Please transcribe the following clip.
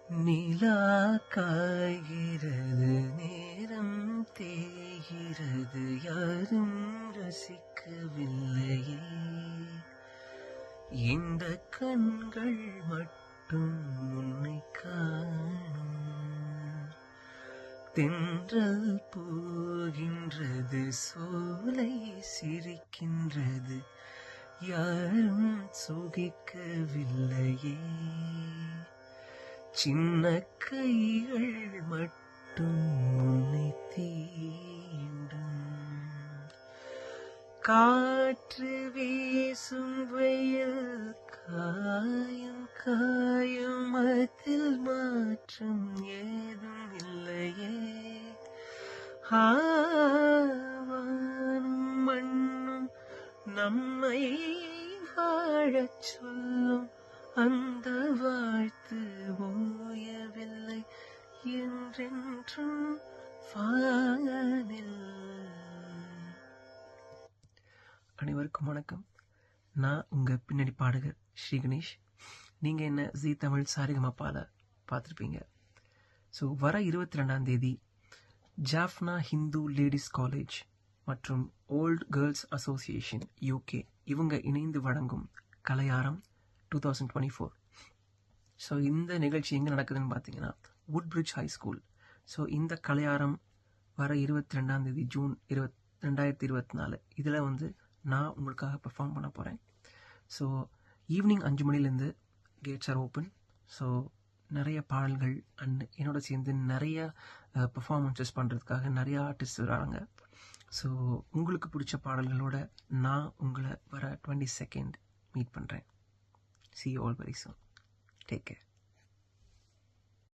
நிலா காய்கிறது, நேரம் தேய்கிறது, யாரும் ரசிக்கவில்லையே. இந்த கண்கள் மட்டும் உன்னை காணும். தென்றல் போகின்றது, சோலை சிரிக்கின்றது, யாரும் சுகிக்கவில்லையே. சின்ன கைகள் மட்டும் உன்னை தீண்டும். காற்று வீசும் வெயில் காயும் காயும், அதில் மாற்றம் ஏதும் இல்லையே. வானும் மண்ணும் நம்மை வாழச் சொல்லும், அந்த வாழ்த்து ஓயவில்லை என்றென்றும் வானில். அனைவருக்கும் வணக்கம். நான் உங்கள் பின்னணி பாடகர் ஸ்ரீ கணேஷ். நீங்கள் என்ன ஜீ தமிழ் சாரிகமப்பால பார்த்துருப்பீங்க. ஸோ வர 22ஆம் தேதி ஜாஃப்னா ஹிந்து லேடிஸ் காலேஜ் மற்றும் ஓல்ட் கேர்ள்ஸ் அசோசியேஷன் UK இவங்க இணைந்து வழங்கும் கலையாரம் 2024. ஸோ இந்த நிகழ்ச்சி எங்கே நடக்குதுன்னு பார்த்தீங்கன்னா வுட்பிரிட்ஜ் ஹை ஸ்கூல். ஸோ இந்த கலையாரம் வர 22ஆம் தேதி ஜூன் 2024 இதில் நான் உங்களுக்காக பெர்ஃபார்ம் பண்ண போகிறேன். ஸோ ஈவினிங் 5 மணிலேருந்து கேட்ஸ் ஆர் ஓப்பன். ஸோ நிறைய பாடல்கள் அண்ட் என்னோட சேர்ந்து நிறைய பெர்ஃபார்மன்ஸஸ் பண்ணுறதுக்காக நிறைய ஆர்டிஸ்ட் வராங்க. ஸோ உங்களுக்கு பிடிச்ச பாடல்களோட நான் உங்களை வர 22nd மீட் பண்ணுறேன். See you all very soon. Take care.